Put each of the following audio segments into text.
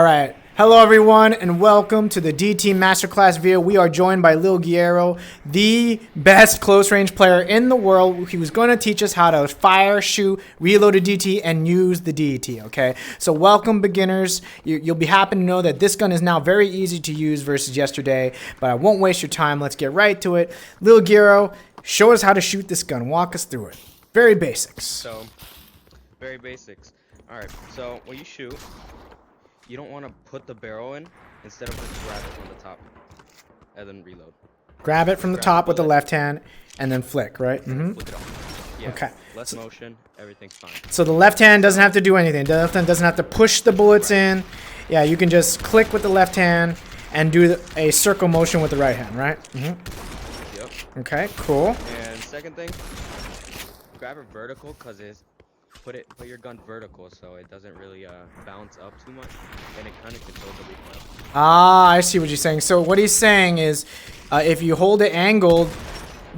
All right. Hello, everyone, and welcome to the DT Masterclass video. We are joined by LilGuerrero, the best close-range player in the world. He was going to teach us how to fire, shoot, reload a DT, and use the DT, okay? So welcome, beginners. You'll be happy to know that this gun is now very easy to use versus yesterday, but I won't waste your time. Let's get right to it. LilGuerrero, show us how to shoot this gun. Walk us through it. Very basics. So, very basics. All right, so when you shoot, you don't want to put the barrel in, instead of just grab it from the top and then reload. Grab it from the top with the left hand and then flick, right? Mm-hmm. Flick it off. Yeah. Okay. Less motion, everything's fine. So the left hand doesn't have to do anything. The left hand doesn't have to push the bullets in. Yeah, you can just click with the left hand and do a circle motion with the right hand, right? Mm-hmm. Yep. Okay, cool. And second thing, grab it vertical, because it's put your gun vertical so it doesn't really bounce up too much, and it kind of controls the recoil. Ah, I see what you're saying. So what he's saying is if you hold it angled,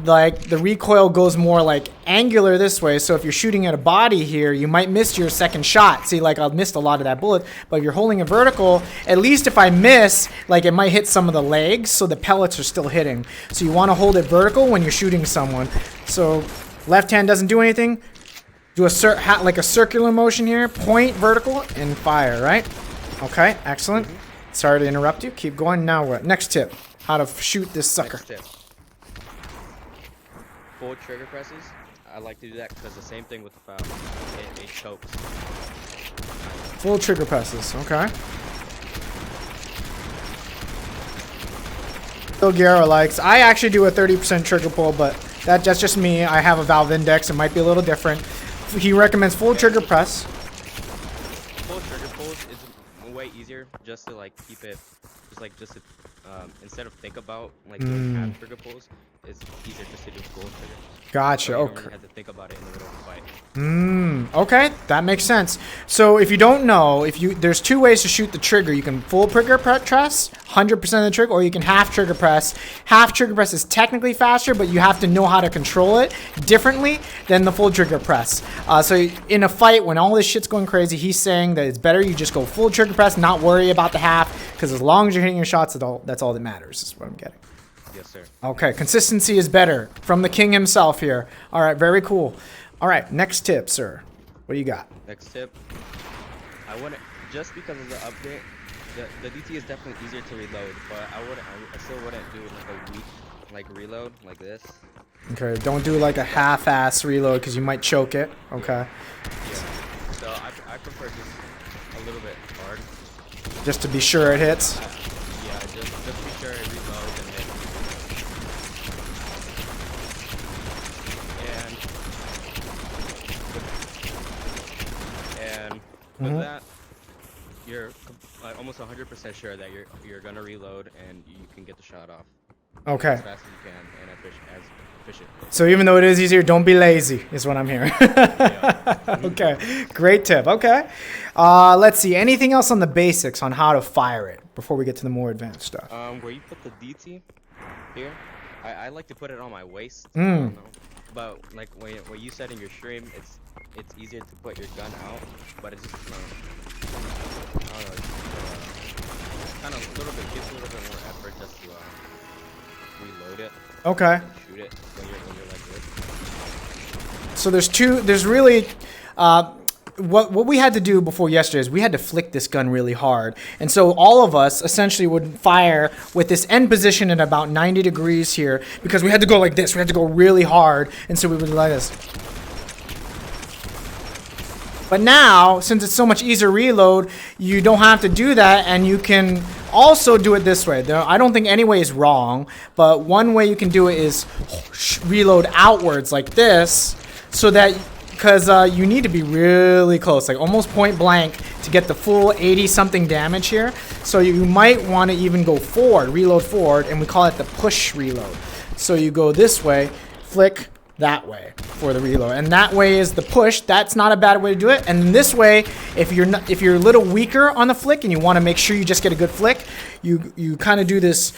like the recoil goes more like angular this way. So if you're shooting at a body here, you might miss your second shot. See, like I missed a lot of that bullet, but if you're holding it vertical, at least if I miss, like it might hit some of the legs, so the pellets are still hitting. So you want to hold it vertical when you're shooting someone. So left hand doesn't do anything. Do like a circular motion here, point vertical and fire, right? Okay, excellent. Sorry to interrupt you. Keep going. Now what? Next tip: how to shoot this sucker. Next tip. Full trigger presses. I like to do that because the same thing with the foul. It chokes. Full trigger presses. Okay. LilGuerrero likes. I actually do a 30% trigger pull, but that's just me. I have a valve index. It might be a little different. He recommends full trigger press. Full trigger pulls is way easier, just to like keep it, just to, instead of think about like doing half trigger pulls, it's easier just to do full trigger. Gotcha. So you okay. don't really have to think about it in the middle of the fight. Okay, that makes sense. So if you don't know, there's two ways to shoot the trigger. You can full trigger press, 100% of the trigger, or you can half trigger press. Half trigger press is technically faster, but you have to know how to control it differently than the full trigger press. So in a fight, when all this shit's going crazy, he's saying that it's better you just go full trigger press, not worry about the half, because as long as you're hitting your shots, that's all that matters, is what I'm getting. Yes, sir. Okay, consistency is better from the king himself here. All right, very cool. All right, next tip, sir. What do you got? Next tip. I wouldn't, just because of the update, the DT is definitely easier to reload, but I still wouldn't do like a weak reload like this. Okay, don't do like a half-ass reload because you might choke it. Okay. Yeah. So I prefer just a little bit hard. Just to be sure it hits. Yeah, just be sure it reloads and hits. And with that, you're almost 100% sure that you're gonna reload and you can get the shot off. Okay. As fast as you can and as efficient. So even though it is easier, don't be lazy, is what I'm hearing. Okay, great tip. Okay. Let's see. Anything else on the basics on how to fire it before we get to the more advanced stuff? Where you put the DT here, I like to put it on my waist. But like what you said in your stream, it's easier to put your gun out, but it's just I don't know, kind of a little bit, gives a little bit more effort just to reload it. Okay. And shoot it when you're like this. So there's really what we had to do before yesterday is we had to flick this gun really hard. And so all of us essentially would fire with this end position at about 90 degrees here because we had to go like this. We had to go really hard. And so we would like this. But now, since it's so much easier reload, you don't have to do that, and you can also do it this way. I don't think any way is wrong, but one way you can do it is reload outwards like this, so that, because you need to be really close, like almost point blank to get the full 80-something damage here. So you might want to even go forward, reload forward, and we call it the push reload. So you go this way, flick, that way for the reload, and that way is the push. That's not a bad way to do it. And this way, if you're a little weaker on the flick and you want to make sure you just get a good flick, you kind of do this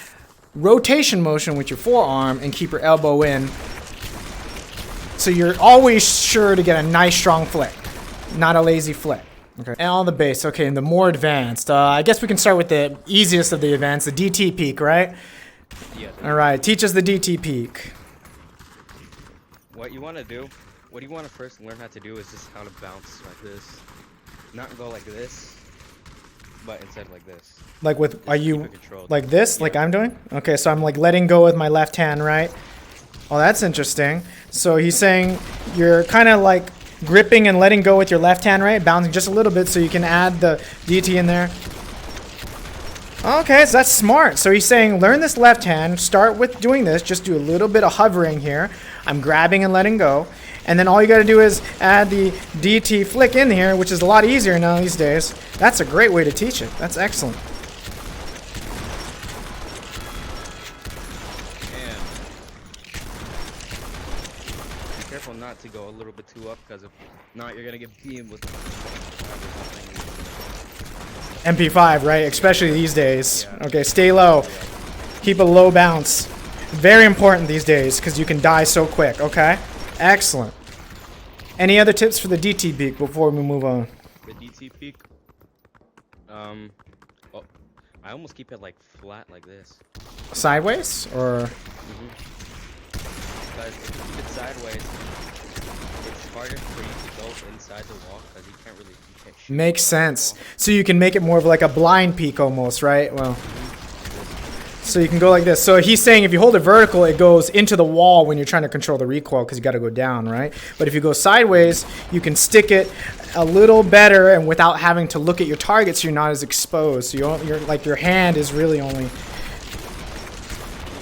rotation motion with your forearm and keep your elbow in, so you're always sure to get a nice strong flick, not a lazy flick. Okay. And on the base. Okay, and the more advanced. I guess we can start with the easiest of the advanced, the DT peak, right? Yeah. All right. Teach us the DT peak. What you want to do, what you want to first learn how to do is just how to bounce like this. Not go like this, but instead like this. Like with, Just are keep you it controlled. like this, Yeah. like I'm doing? Okay, so I'm like letting go with my left hand, right? Oh, that's interesting. So he's saying you're kind of like gripping and letting go with your left hand, right? Bouncing just a little bit so you can add the DT in there. Okay, so that's smart. So he's saying learn this left hand, start with doing this, just do a little bit of hovering here. I'm grabbing and letting go. And then all you gotta do is add the DT flick in here, which is a lot easier now these days. That's a great way to teach it. That's excellent. And be careful not to go a little bit too up, because if not, you're gonna get beamed with MP5, right? Especially these days. Yeah. Okay, stay low. Keep a low bounce. Very important these days because you can die so quick, okay? Excellent. Any other tips for the DT peak before we move on? the DT peak. Oh, I almost keep it like flat like this. Sideways or? Because if you keep it sideways, it's harder for you to go inside the wall because you can't shoot Makes inside the sense. wall. So you can make it more of like a blind peak almost, right? Well, so you can go like this. So he's saying if you hold it vertical, it goes into the wall when you're trying to control the recoil because you got to go down, right? But if you go sideways, you can stick it a little better and without having to look at your targets, you're not as exposed. So you're like your hand is really only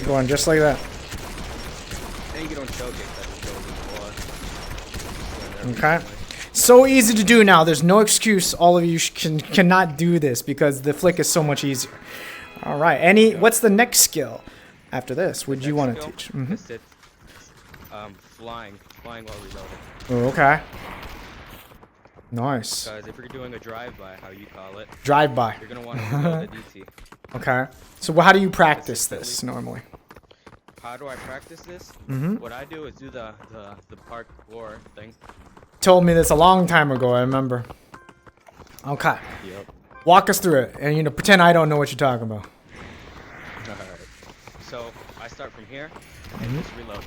going just like that. And you don't choke it because it goes in the wall. Okay. So easy to do now. There's no excuse. All of you cannot do this because the flick is so much easier. All right. What's the next skill after this? Would you want to teach? Flying while reloading. Oh, okay. Nice. Because if you're doing a drive-by, how you call it, Drive by. you're gonna want to reload the DT. Okay. So how do you practice this normally? How do I practice this? What I do is do the parkour thing. Told me this a long time ago. I remember. Okay. Yep. Walk us through it, and pretend I don't know what you're talking about. Alright. So I start from here and just reload.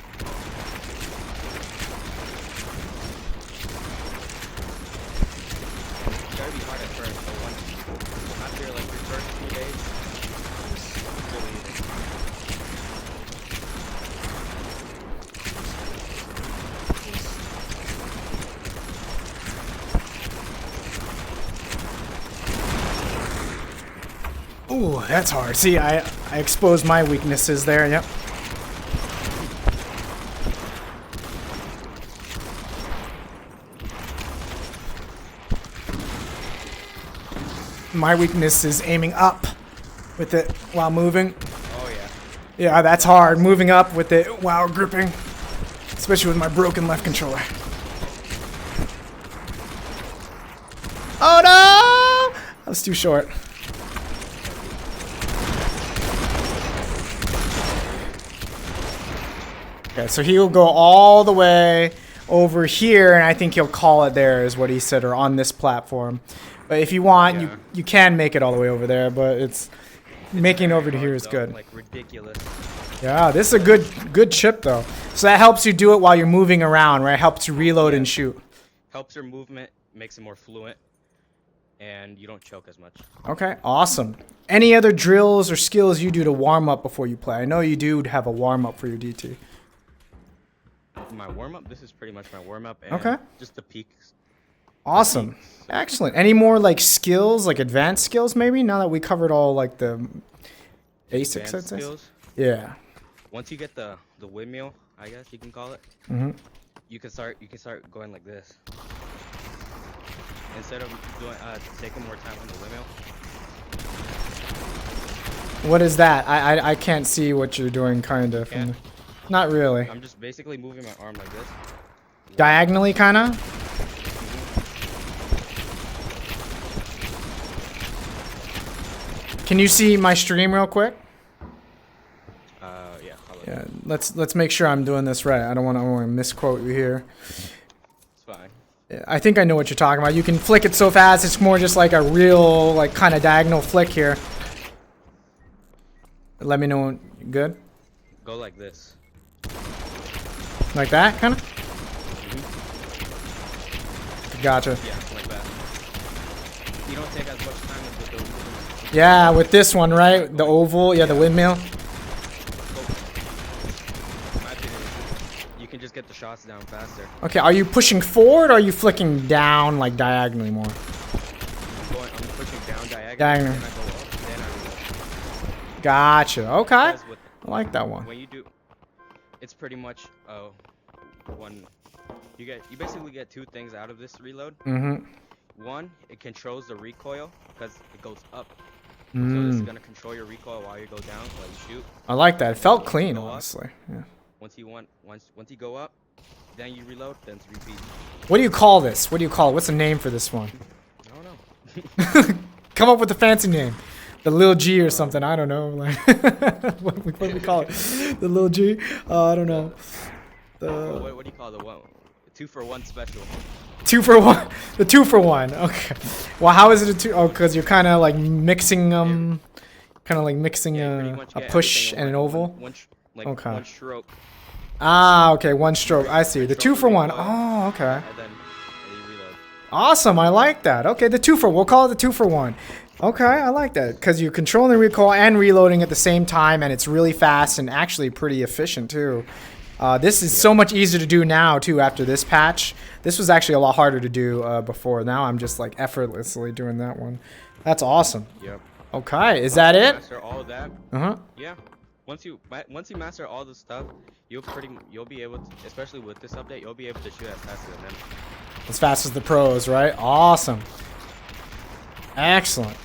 It's gotta be hard at first, but after like your first 2 days, it's really easy. Ooh, that's hard. See, I exposed my weaknesses there. Yep. My weakness is aiming up with it while moving. Oh yeah. Yeah, that's hard. Moving up with it while gripping. Especially with my broken left controller. Oh no! That was too short. Okay, so he'll go all the way over here, and I think he'll call it there, is what he said, or on this platform. But if you want, Yeah. you can make it all the way over there, but it's making it over to here is good. Like ridiculous. Yeah, this is a good chip though. So that helps you do it while you're moving around, right? Helps you reload and shoot. Helps your movement, makes it more fluent, and you don't choke as much. Okay, awesome. Any other drills or skills you do to warm up before you play? I know you do have a warm up for your DT. My warm-up, this is pretty much my warm-up, and Okay. just the peaks. Awesome. Excellent. Any more like skills, like advanced skills maybe? Now that we covered all like the basics, I'd Advanced say. skills. Yeah. Once you get the windmill, I guess you can call it, you can start going like this. Instead of doing taking more time on the windmill. What is that? I can't see what you're doing kind of. Can't? Not really. I'm just basically moving my arm like this. Diagonally kind of? Can you see my stream real quick? Yeah. Yeah, let's make sure I'm doing this right. I don't want to misquote you here. It's fine. I think I know what you're talking about. You can flick it so fast, it's more just like a real, like, kind of diagonal flick here. Let me know when you're good. Go like this. Like that, kind of? Gotcha. Yeah, like that. You don't take as much time as with those. Yeah, with this one, right? The oval, yeah, the windmill. You can just get the shots down faster. Okay, are you pushing forward or are you flicking down, like, diagonally more? I'm pushing down diagonally, Diagonal. then I go up, then I reload. Gotcha. Okay. Because with- I like that one. When you do, it's pretty much one. You basically get two things out of this reload. Mm-hmm. One, it controls the recoil because it goes up. So this is gonna control your recoil while you go down, while you shoot. I like that. It felt clean, Go up. honestly. Yeah. Once you go up, then you reload, then it's repeat. What do you call this? What do you call it? What's the name for this one? I don't know. Come up with a fancy name. The Lil G or something. I don't know. Like what do we call it? The Lil G? I don't know. What do you call the one? 2-for-1 special. 2-for-1. The 2-for-1. Okay. Well, how is it a 2? Oh, because you're kind of like mixing kind of like mixing a push and an oval. Okay. One stroke. Ah, okay. One stroke. I see. The 2-for-1. Oh, okay. And then you reload. Awesome. I like that. Okay, the 2-for. We'll call it the 2-for-1. Okay, I like that because you're controlling the recoil and reloading at the same time, and it's really fast and actually pretty efficient too. This is so much easier to do now too after this patch. This was actually a lot harder to do before. Now I'm just like effortlessly doing that one. That's awesome. Yep. Okay, is that it? Master all of that. Yeah. Once you master all the stuff, you'll be able to, especially with this update, you'll be able to shoot as fast as them. As fast as the pros, right? Awesome. Excellent.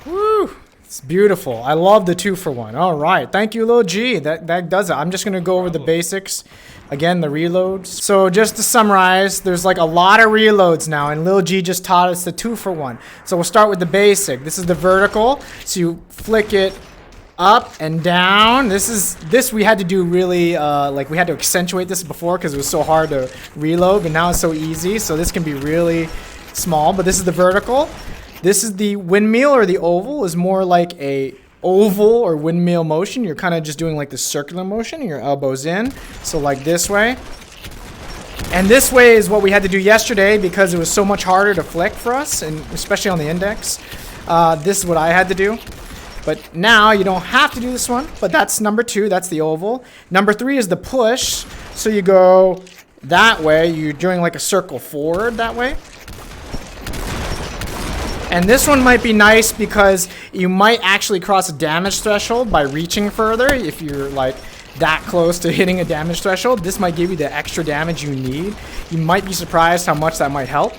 Woo! It's beautiful. I love the 2-for-1. All right. Thank you, Lil G. That does it. I'm just going to go over the basics. Again, the reloads. So just to summarize, there's like a lot of reloads now, and Lil G just taught us the 2-for-1. So we'll start with the basic. This is the vertical. So you flick it up and down. This we had to do really, like we had to accentuate this before because it was so hard to reload, but now it's so easy. So this can be really small, but this is the vertical. This is the windmill or the oval is more like a oval or windmill motion. You're kind of just doing like the circular motion and your elbows in. So like this way. And this way is what we had to do yesterday because it was so much harder to flick for us, and especially on the index. This is what I had to do. But now you don't have to do this one, but that's number 2. That's the oval. Number 3 is the push. So you go that way. You're doing like a circle forward that way. And this one might be nice because you might actually cross a damage threshold by reaching further. If you're like that close to hitting a damage threshold, this might give you the extra damage you need. You might be surprised how much that might help.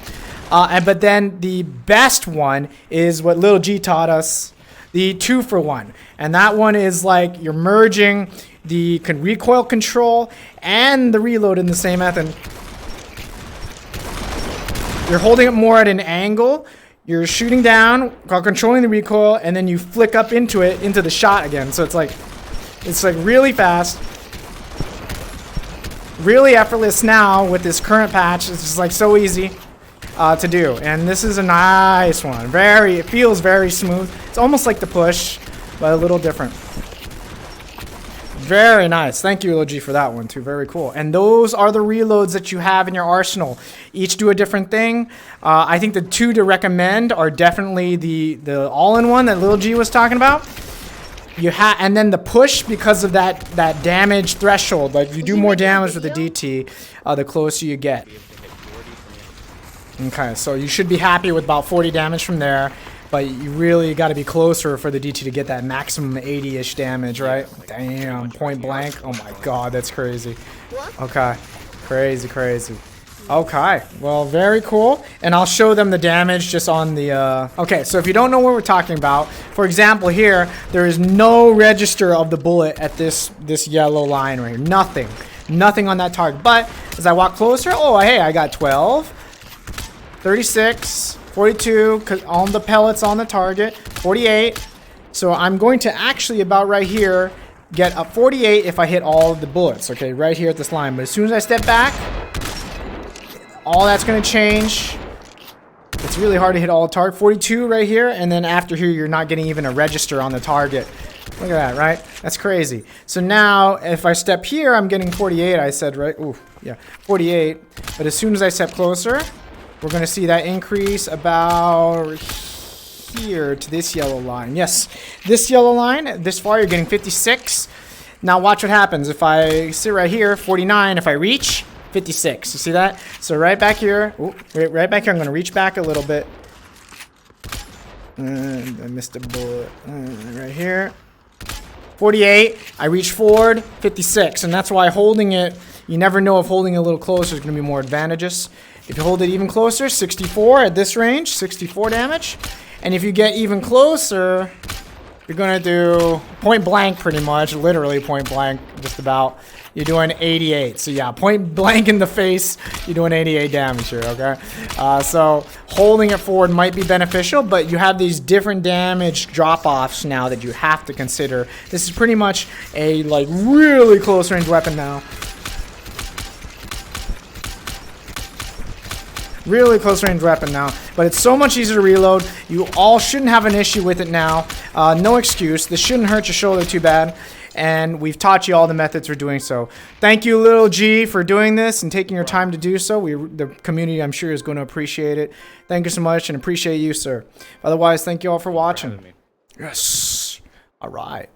But then the best one is what Lil G taught us, the 2-for-1. And that one is like you're merging the recoil control and the reload in the same method. You're holding it more at an angle. You're shooting down while controlling the recoil, and then you flick up into it, into the shot again. So it's like really fast, really effortless now with this current patch. It's just like so easy to do. And this is a nice one. It feels very smooth. It's almost like the push, but a little different. Very nice. Thank you, LG, for that one too. Very cool. And those are the reloads that you have in your arsenal. Each do a different thing. I think the 2 to recommend are definitely the all-in-one that Lil G was talking about. And then the push because of that damage threshold. Like you do more damage with the DT, the closer you get. Okay, so you should be happy with about 40 damage from there. But you really got to be closer for the DT to get that maximum 80-ish damage, right? Damn, point blank. Oh my god, that's crazy. Okay, crazy. Okay, well, very cool. And I'll show them the damage just on the... Okay, so if you don't know what we're talking about, for example here, there is no register of the bullet at this yellow line right here. Nothing on that target. But as I walk closer, oh, hey, I got 12, 36... 42, because all the pellets on the target, 48. So I'm going to actually about right here get a 48 if I hit all of the bullets, okay, right here at this line. But as soon as I step back, all that's going to change. It's really hard to hit all target. 42 right here, and then after here, you're not getting even a register on the target. Look at that, right? That's crazy. So now, if I step here, I'm getting 48, I said, right? Ooh, yeah, 48. But as soon as I step closer, we're going to see that increase about here to this yellow line. Yes, this yellow line, this far, you're getting 56. Now watch what happens. If I sit right here, 49, if I reach, 56. You see that? So right back here, ooh, right back here, I'm going to reach back a little bit. I missed a bullet. Right here. 48. I reach forward, 56. And that's why holding it, you never know if holding it a little closer is going to be more advantageous. If you hold it even closer, 64 at this range, 64 damage. And if you get even closer, you're going to do point blank pretty much, literally point blank, just about. You're doing 88. So yeah, point blank in the face, you're doing 88 damage here, okay? So holding it forward might be beneficial, but you have these different damage drop-offs now that you have to consider. This is pretty much a like really close range weapon now. Really close range weapon now, but it's so much easier to reload. You all shouldn't have an issue with it now. No excuse. This shouldn't hurt your shoulder too bad. And we've taught you all the methods for doing so. Thank you, Little G, for doing this and taking your time to do so. The community, I'm sure, is going to appreciate it. Thank you so much and appreciate you, sir. Otherwise, thank you all for watching. Yes. All right.